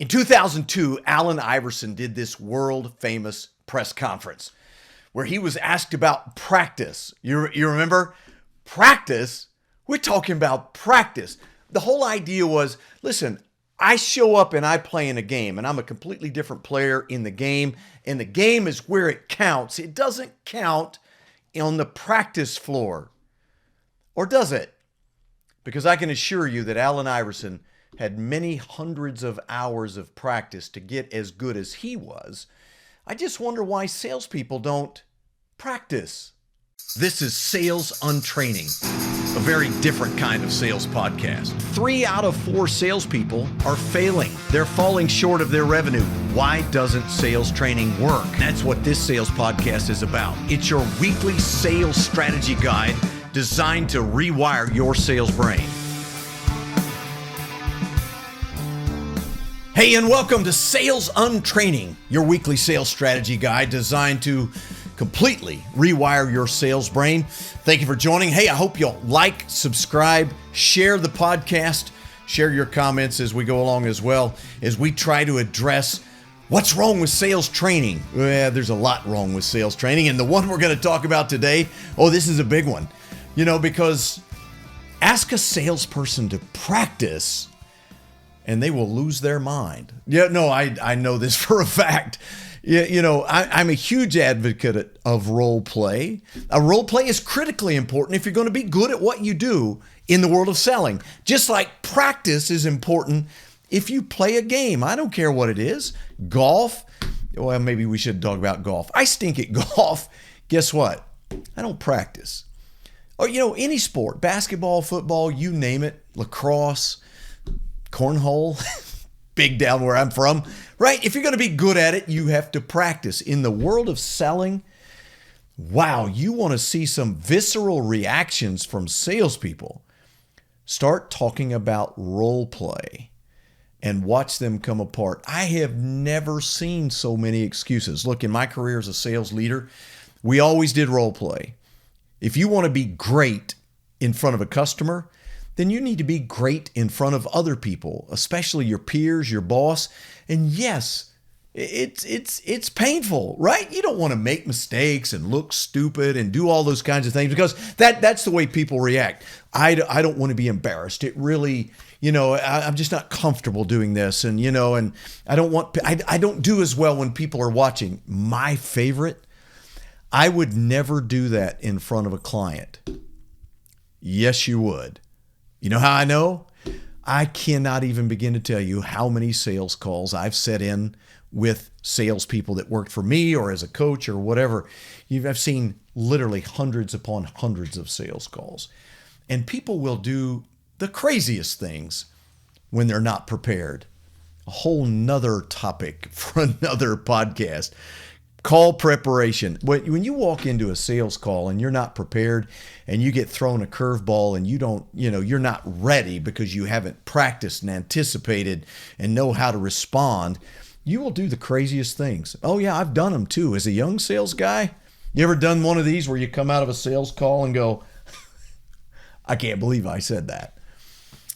In 2002, Allen Iverson did this world-famous press conference where he was asked about practice. You remember? Practice? We're talking about practice. The whole idea was, listen, I show up and I play in a game, and I'm a completely different player in the game, and the game is where it counts. It doesn't count on the practice floor. Or does it? Because I can assure you that Allen Iverson had many hundreds of hours of practice to get as good as he was. I just wonder why salespeople don't practice. This is Sales Untraining, a very different kind of sales podcast. 3 out of 4 salespeople are failing. They're falling short of their revenue. Why doesn't sales training work? That's what this sales podcast is about. It's your weekly sales strategy guide designed to rewire your sales brain. Hey, and welcome to Sales Untraining, your weekly sales strategy guide designed to completely rewire your sales brain. Thank you for joining. Hey, I hope you'll like, subscribe, share the podcast, share your comments as we go along as well, as we try to address what's wrong with sales training. Well, there's a lot wrong with sales training, and the one we're going to talk about today, this is a big one. Because ask a salesperson to practice and they will lose their mind. I know this for a fact. I'm a huge advocate of role play. A role play is critically important if you're going to be good at what you do in the world of selling. Just like practice is important if you play a game. I don't care what it is. Golf. Well, maybe we should talk about golf. I stink at golf. Guess what? I don't practice. Or, any sport, basketball, football, you name it, lacrosse, cornhole, big down where I'm from, right? If you're going to be good at it, you have to practice. In the world of selling, wow, you want to see some visceral reactions from salespeople. Start talking about role play and watch them come apart. I have never seen so many excuses. Look, in my career as a sales leader, we always did role play. If you want to be great in front of a customer, then you need to be great in front of other people, especially your peers, your boss. And yes, it's painful, right? You don't want to make mistakes and look stupid and do all those kinds of things because that's the way people react. I don't want to be embarrassed. It really, I'm just not comfortable doing this. And, and I don't do as well when people are watching. My favorite, I would never do that in front of a client. Yes, you would. You know how I know? I cannot even begin to tell you how many sales calls I've set in with salespeople that worked for me or as a coach or whatever. I've seen literally hundreds upon hundreds of sales calls. And people will do the craziest things when they're not prepared. A whole nother topic for another podcast. Call preparation. When you walk into a sales call and you're not prepared and you get thrown a curveball and you're not ready because you haven't practiced and anticipated and know how to respond, you will do the craziest things. Oh yeah, I've done them too. As a young sales guy, you ever done one of these where you come out of a sales call and go, I can't believe I said that.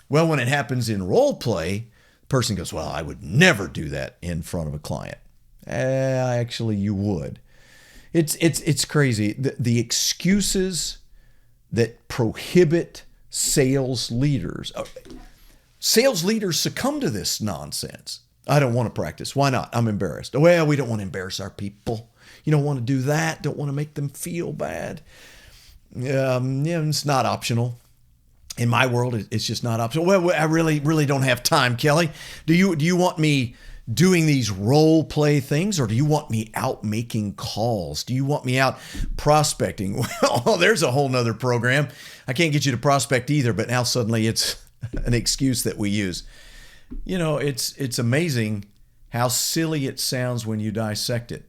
Well, when it happens in role play, the person goes, well, I would never do that in front of a client. Actually, you would. It's crazy. The excuses that prohibit sales leaders. Sales leaders succumb to this nonsense. I don't want to practice. Why not? I'm embarrassed. Well, we don't want to embarrass our people. You don't want to do that. Don't want to make them feel bad. It's not optional. In my world, it's just not optional. Well, I really don't have time, Kelly. Do you want me doing these role play things, or do you want me out making calls? Do you want me out prospecting? Well, there's a whole nother program. I can't get you to prospect either, but now suddenly it's an excuse that we use. It's amazing how silly it sounds when you dissect it.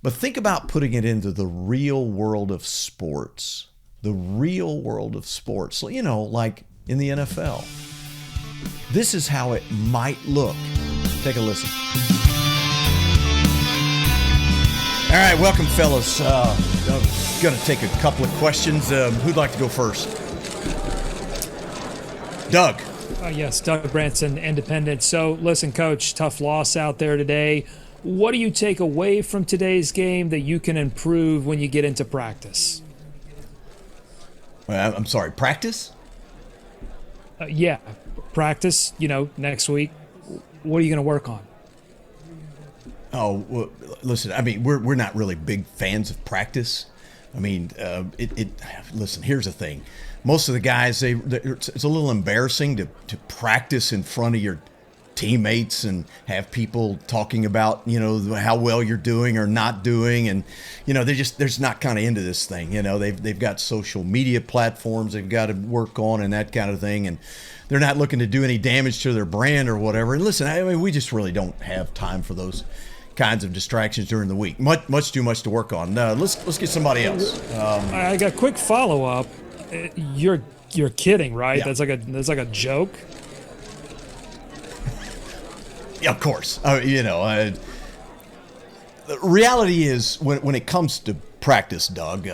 But think about putting it into the real world of sports. The real world of sports, like in the NFL. This is how it might look. Take a listen. All right, welcome, fellas. I'm going to take a couple of questions. Who'd like to go first? Doug. Yes, Doug Branson, independent. So, listen, Coach, tough loss out there today. What do you take away from today's game that you can improve when you get into practice? I'm sorry, practice? Yeah, practice, next week. What are you going to work on? Oh, well, listen, I mean, we're not really big fans of practice. I mean, listen, here's the thing. Most of the guys, it's a little embarrassing to practice in front of your teammates and have people talking about, how well you're doing or not doing. And, they're just not kind of into this thing. They've got social media platforms they've got to work on and that kind of thing. And they're not looking to do any damage to their brand or whatever. And listen, I mean, we just really don't have time for those kinds of distractions during the week. Much too much to work on. Let's get somebody else. I got a quick follow up. You're kidding, right? Yeah. That's like a joke. Yeah, of course. The reality is when it comes to practice, Doug,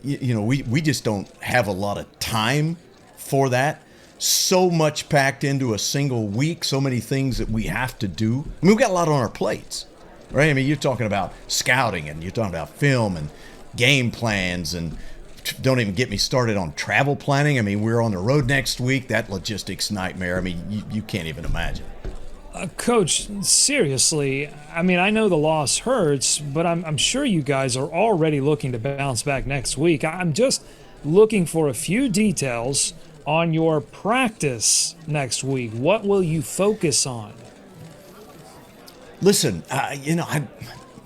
we just don't have a lot of time for that. So much packed into a single week, so many things that we have to do. I mean, we've got a lot on our plates, right? I mean, you're talking about scouting and you're talking about film and game plans, and don't even get me started on travel planning. I mean, we're on the road next week. That logistics nightmare. I mean, you can't even imagine. Coach, seriously, I mean, I know the loss hurts, but I'm sure you guys are already looking to bounce back next week. I'm just looking for a few details on your practice next week. What will you focus on? Listen, I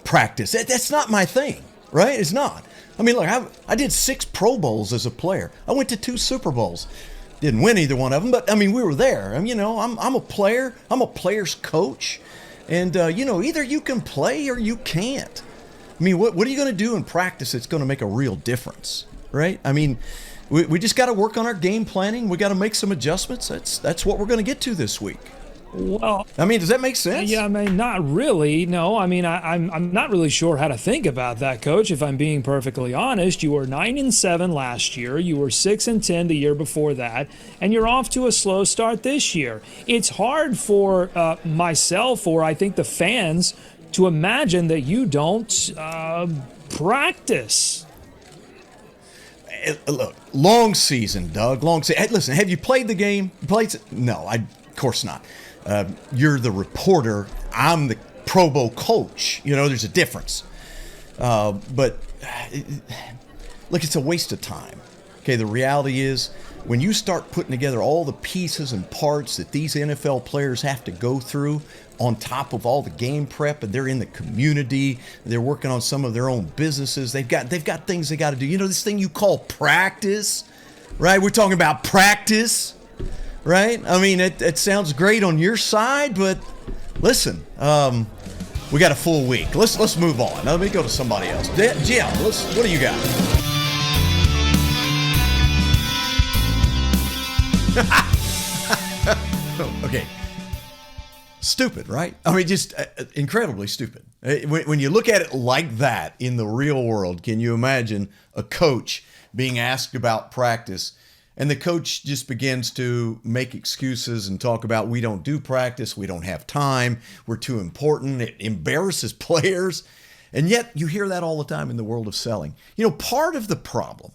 practice. That's not my thing, right? It's not. I mean, look, I did 6 Pro Bowls as a player. I went to 2 Super Bowls. Didn't win either one of them, but I mean, we were there. I'm a player. I'm a player's coach, and either you can play or you can't. I mean, what are you going to do in practice that's going to make a real difference, right? I mean, we just got to work on our game planning. We got to make some adjustments. That's what we're going to get to this week. Well, I mean, does that make sense? yeah, I mean, not really. No, I mean, I'm not really sure how to think about that, Coach. If I'm being perfectly honest, you were 9-7 last year. You were 6-10 the year before that, and you're off to a slow start this year. It's hard for myself, or I think the fans, to imagine that you don't practice. Look, long season, Doug. Long season. Hey, listen, have you played the game? No, of course not. You're the reporter. I'm the Pro Bowl coach. There's a difference. But look, it's a waste of time. Okay, the reality is when you start putting together all the pieces and parts that these NFL players have to go through on top of all the game prep, and they're in the community, they're working on some of their own businesses. They've got things they got to do. This thing you call practice, right? We're talking about practice. Right? I mean, it sounds great on your side, but listen, we got a full week. Let's move on. Let me go to somebody else. Jim, what do you got? Okay. Stupid, right? I mean, just incredibly stupid. When you look at it like that in the real world, can you imagine a coach being asked about practice? And the coach just begins to make excuses and talk about, we don't do practice, we don't have time, we're too important. It embarrasses players. And yet you hear that all the time in the world of selling. Part of the problem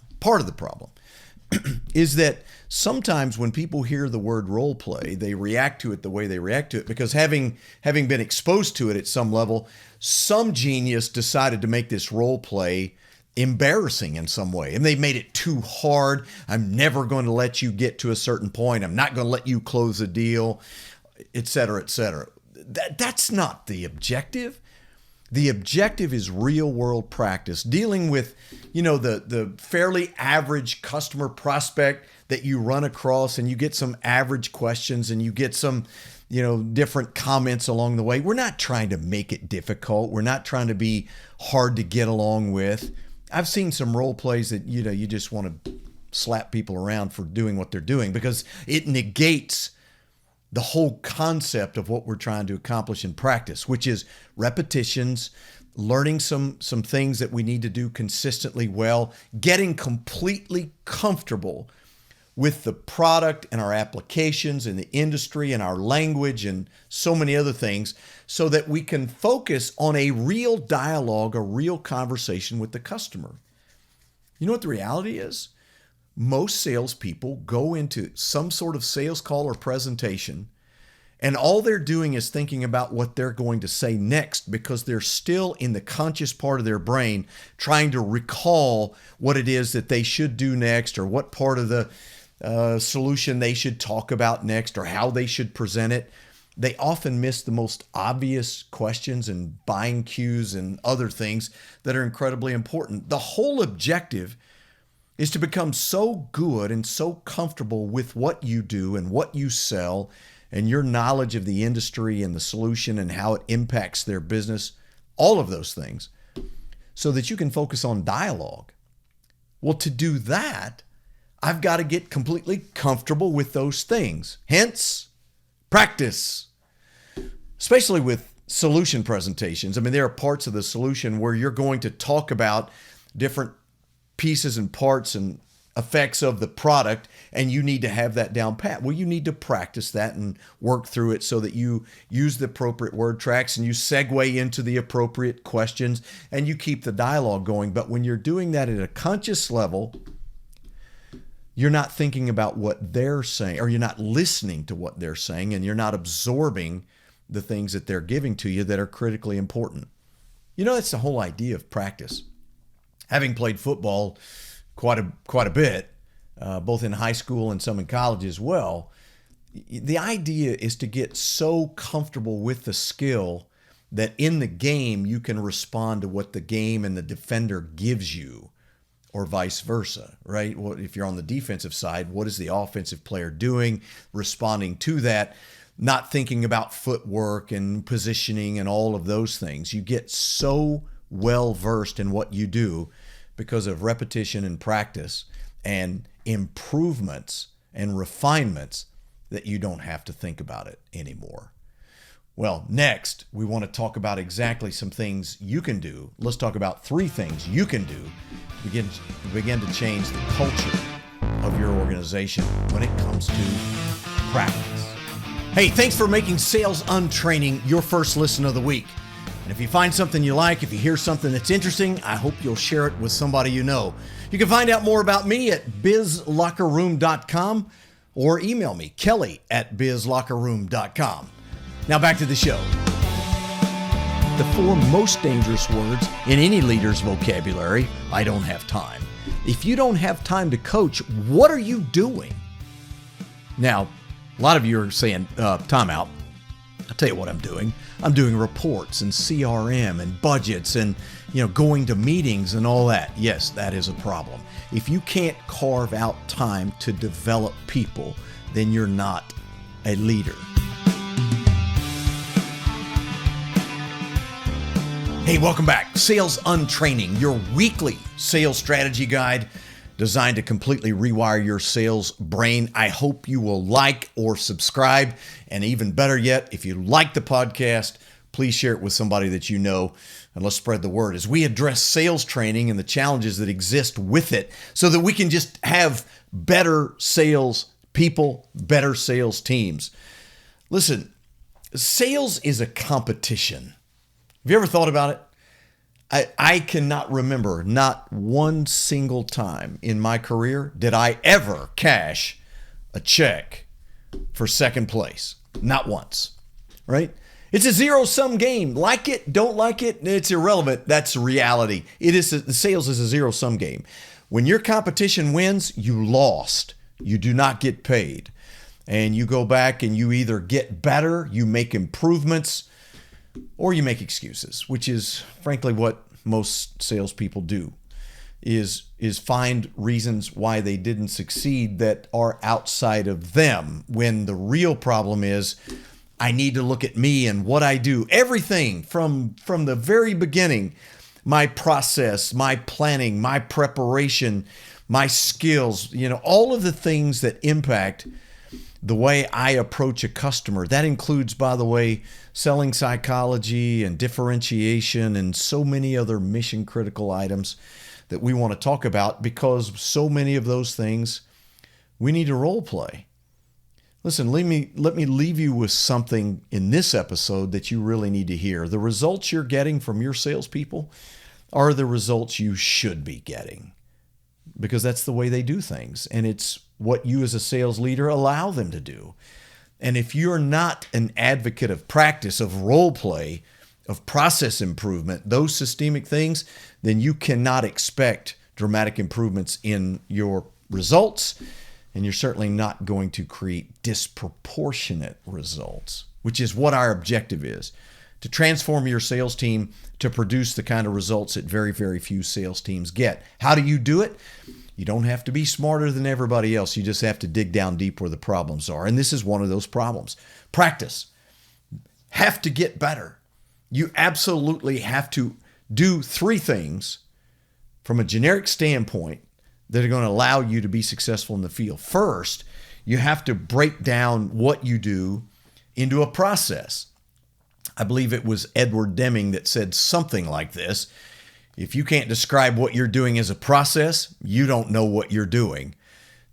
is that sometimes when people hear the word role play, they react to it the way they react to it because having been exposed to it at some level, some genius decided to make this role play embarrassing in some way. And they made it too hard. I'm never going to let you get to a certain point. I'm not going to let you close a deal, et cetera, et cetera. That's not the objective. The objective is real world practice, dealing with, the fairly average customer prospect that you run across, and you get some average questions and you get some, different comments along the way. We're not trying to make it difficult. We're not trying to be hard to get along with. I've seen some role plays that, you just want to slap people around for doing what they're doing because it negates the whole concept of what we're trying to accomplish in practice, which is repetitions, learning some things that we need to do consistently well, getting completely comfortable with the product and our applications and the industry and our language and so many other things so that we can focus on a real dialogue, a real conversation with the customer. You know what the reality is? Most salespeople go into some sort of sales call or presentation, and all they're doing is thinking about what they're going to say next because they're still in the conscious part of their brain trying to recall what it is that they should do next or what part of the solution they should talk about next or how they should present it. They often miss the most obvious questions and buying cues and other things that are incredibly important. The whole objective is to become so good and so comfortable with what you do and what you sell and your knowledge of the industry and the solution and how it impacts their business, all of those things, so that you can focus on dialogue. Well, to do that, I've got to get completely comfortable with those things. Hence, practice, especially with solution presentations. I mean, there are parts of the solution where you're going to talk about different pieces and parts and effects of the product, and you need to have that down pat. Well, you need to practice that and work through it so that you use the appropriate word tracks and you segue into the appropriate questions and you keep the dialogue going. But when you're doing that at a conscious level, you're not thinking about what they're saying, or you're not listening to what they're saying, and you're not absorbing the things that they're giving to you that are critically important. You know, that's the whole idea of practice. Having played football quite a bit, both in high school and some in college as well, the idea is to get so comfortable with the skill that in the game you can respond to what the game and the defender gives you, or vice versa, right? Well, if you're on the defensive side, what is the offensive player doing, responding to that, not thinking about footwork and positioning and all of those things. You get so well versed in what you do because of repetition and practice and improvements and refinements that you don't have to think about it anymore. Well, next, we want to talk about exactly some things you can do. Let's talk about 3 things you can do to begin to change the culture of your organization when it comes to practice. Hey, thanks for making Sales Untraining your first listen of the week. And if you find something you like, if you hear something that's interesting, I hope you'll share it with somebody you know. You can find out more about me at bizlockerroom.com or email me, kelly@bizlockerroom.com. Now back to the show. The 4 most dangerous words in any leader's vocabulary: I don't have time. If you don't have time to coach, what are you doing? Now, a lot of you are saying, time out. I'll tell you what I'm doing. I'm doing reports and CRM and budgets and, going to meetings and all that. Yes, that is a problem. If you can't carve out time to develop people, then you're not a leader. Hey, welcome back. Sales Untraining, your weekly sales strategy guide designed to completely rewire your sales brain. I hope you will like or subscribe. And even better yet, if you like the podcast, please share it with somebody that you know, and let's spread the word as we address sales training and the challenges that exist with it so that we can just have better sales people, better sales teams. Listen, sales is a competition. Have you ever thought about it? I cannot remember not one single time in my career did I ever cash a check for second place. Not once, right? It's a zero-sum game. Like it, don't like it, it's irrelevant. That's reality. Sales is a zero-sum game. When your competition wins, you lost. You do not get paid. And you go back and you either get better, you make improvements, or you make excuses, which is frankly what most salespeople do, is find reasons why they didn't succeed that are outside of them, when the real problem is, I need to look at me and what I do. Everything from the very beginning, my process, my planning, my preparation, my skills, all of the things that impact the way I approach a customer. That includes, by the way, selling psychology and differentiation and so many other mission critical items that we want to talk about, because so many of those things We need to role play. Listen, let me leave you with something in this episode that you really need to hear. The results you're getting from your salespeople are the results you should be getting, because that's the way they do things. And it's what you as a sales leader allow them to do. And if you're not an advocate of practice, of role play, of process improvement, those systemic things, then you cannot expect dramatic improvements in your results. And you're certainly not going to create disproportionate results, which is what our objective is, to transform your sales team to produce the kind of results that very, very few sales teams get. How do you do it? You don't have to be smarter than everybody else. You just have to dig down deep where the problems are. And this is one of those problems. Practice. Have to get better. You absolutely have to do 3 things from a generic standpoint that are going to allow you to be successful in the field. First, you have to break down what you do into a process. I believe it was Edward Deming that said something like this: if you can't describe what you're doing as a process, you don't know what you're doing.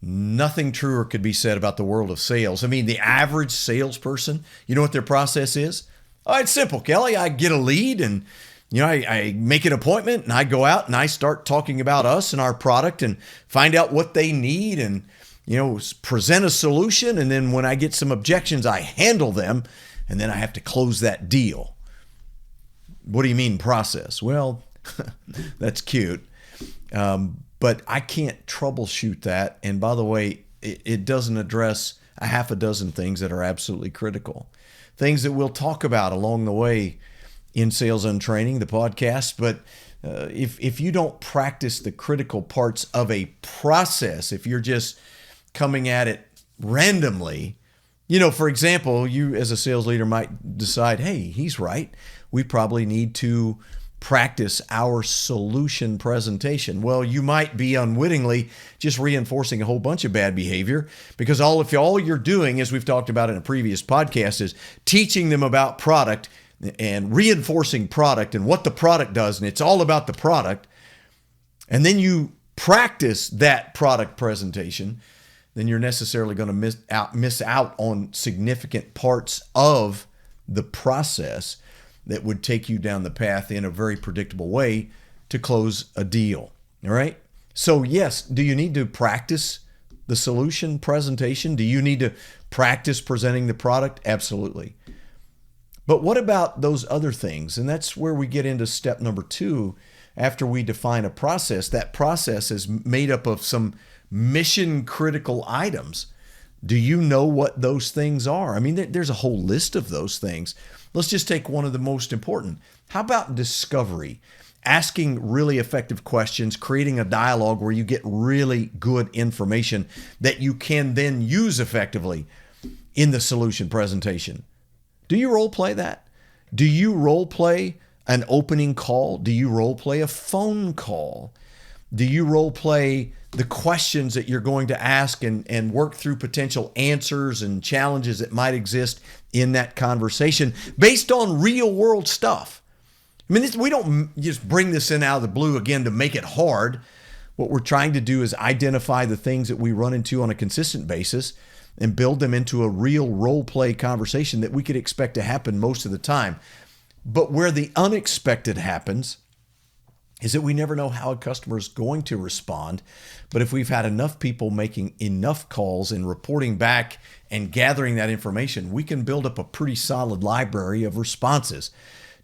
Nothing truer could be said about the world of sales. I mean, the average salesperson, you know what their process is? Oh, it's simple, Kelly. I get a lead and I make an appointment and I go out and I start talking about us and our product and find out what they need and, present a solution. And then when I get some objections, I handle them and then I have to close that deal. What do you mean process? Well, that's cute. But I can't troubleshoot that. And by the way, it doesn't address a half a dozen things that are absolutely critical. Things that we'll talk about along the way in Sales Untraining, the podcast. But if you don't practice the critical parts of a process, if you're just coming at it randomly, for example, you as a sales leader might decide, hey, he's right. We probably need to practice our solution presentation. Well, you might be unwittingly just reinforcing a whole bunch of bad behavior, because if all you're doing, as we've talked about in a previous podcast, is teaching them about product and reinforcing product and what the product does, and it's all about the product, and then you practice that product presentation, then you're necessarily going to miss out on significant parts of the process that would take you down the path in a very predictable way to close a deal. All right? So yes, do you need to practice the solution presentation? Do you need to practice presenting the product? Absolutely. But what about those other things? And that's where we get into step number 2. After we define a process, that process is made up of some mission critical items. Do you know what those things are? I mean, there's a whole list of those things. Let's just take one of the most important. How about discovery? Asking really effective questions, creating a dialogue where you get really good information that you can then use effectively in the solution presentation. Do you role play that? Do you role play an opening call? Do you role play a phone call? Do you role play the questions that you're going to ask and work through potential answers and challenges that might exist in that conversation based on real world stuff? I mean, we don't just bring this in out of the blue again to make it hard. What we're trying to do is identify the things that we run into on a consistent basis and build them into a real role play conversation that we could expect to happen most of the time. But where the unexpected happens is that we never know how a customer is going to respond. But if we've had enough people making enough calls and reporting back and gathering that information, we can build up a pretty solid library of responses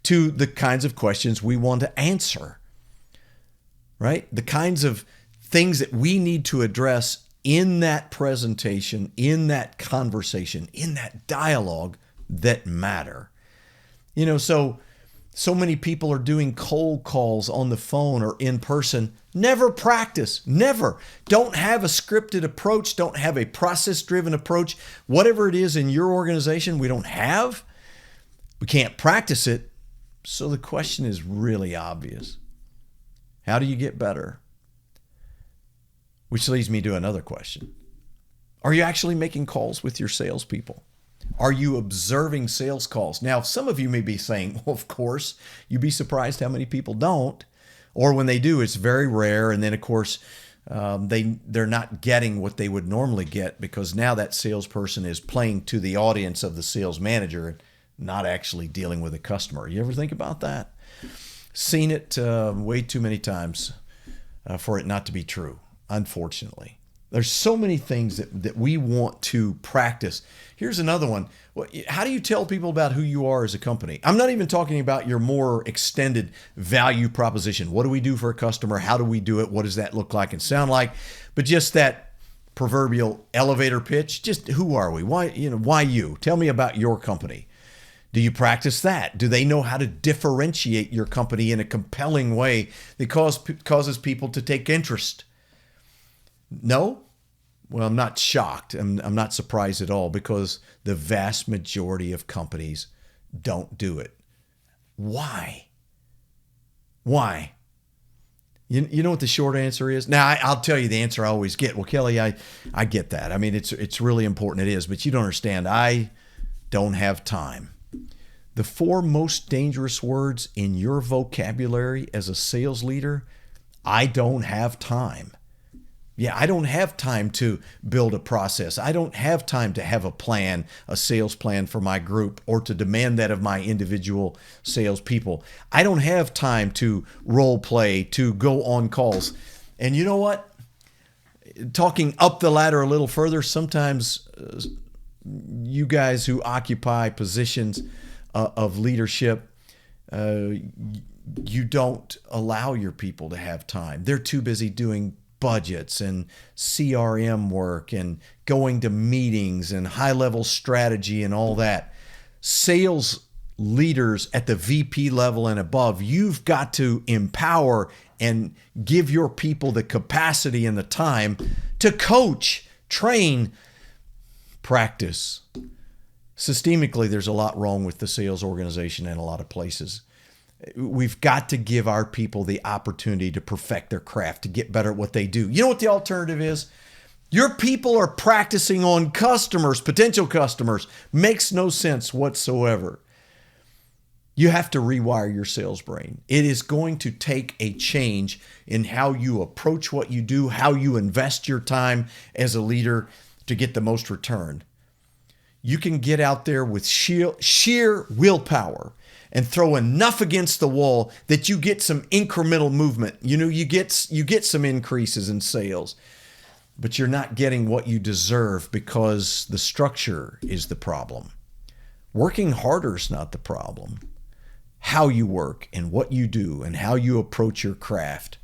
to the kinds of questions we want to answer, right? The kinds of things that we need to address in that presentation, in that conversation, in that dialogue that matter. So many people are doing cold calls on the phone or in person. Never practice. Never. Don't have a scripted approach. Don't have a process-driven approach. Whatever it is in your organization we don't have, we can't practice it. So the question is really obvious. How do you get better? Which leads me to another question. Are you actually making calls with your salespeople? Are you observing sales calls? Now, some of you may be saying, well, of course, you'd be surprised how many people don't. Or when they do, it's very rare. And then, of course, they're not getting what they would normally get because now that salesperson is playing to the audience of the sales manager and not actually dealing with a customer. You ever think about that? Seen it way too many times for it not to be true, unfortunately. There's so many things that we want to practice. Here's another one. How do you tell people about who you are as a company? I'm not even talking about your more extended value proposition. What do we do for a customer? How do we do it? What does that look like and sound like? But just that proverbial elevator pitch. Just who are we? Why you? Tell me about your company. Do you practice that? Do they know how to differentiate your company in a compelling way that causes people to take interest? No? Well, I'm not shocked. I'm not surprised at all because the vast majority of companies don't do it. Why? Why? You know what the short answer is? Now, I'll tell you the answer I always get. Well, Kelly, I get that. I mean, it's really important. It is, but you don't understand. I don't have time. The 4 most dangerous words in your vocabulary as a sales leader, I don't have time. Yeah, I don't have time to build a process. I don't have time to have a plan, a sales plan for my group, or to demand that of my individual salespeople. I don't have time to role play, to go on calls. And you know what? Talking up the ladder a little further, sometimes you guys who occupy positions of leadership, you don't allow your people to have time. They're too busy doing budgets and CRM work and going to meetings and high-level strategy and all that. Sales leaders at the VP level and above, you've got to empower and give your people the capacity and the time to coach, train, practice. Systemically, there's a lot wrong with the sales organization in a lot of places. We've got to give our people the opportunity to perfect their craft, to get better at what they do. You know what the alternative is? Your people are practicing on customers, potential customers. Makes no sense whatsoever. You have to rewire your sales brain. It is going to take a change in how you approach what you do, how you invest your time as a leader to get the most return. You can get out there with sheer willpower and throw enough against the wall that you get some incremental movement. You know, you get some increases in sales, but you're not getting what you deserve because the structure is the problem. Working harder is not the problem. How you work and what you do and how you approach your craft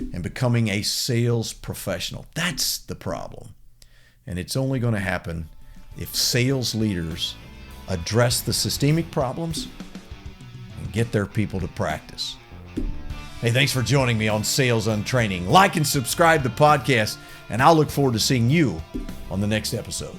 and becoming a sales professional, that's the problem. And it's only going to happen if sales leaders address the systemic problems and get their people to practice. Hey, thanks for joining me on Sales Untraining. Like and subscribe to the podcast, and I'll look forward to seeing you on the next episode.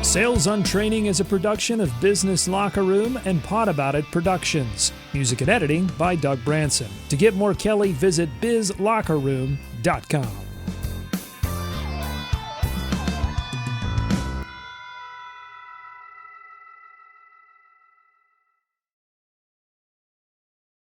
Sales Untraining is a production of Business Locker Room and Pod About It Productions. Music and editing by Doug Branson. To get more Kelly, visit bizlockerroom.com.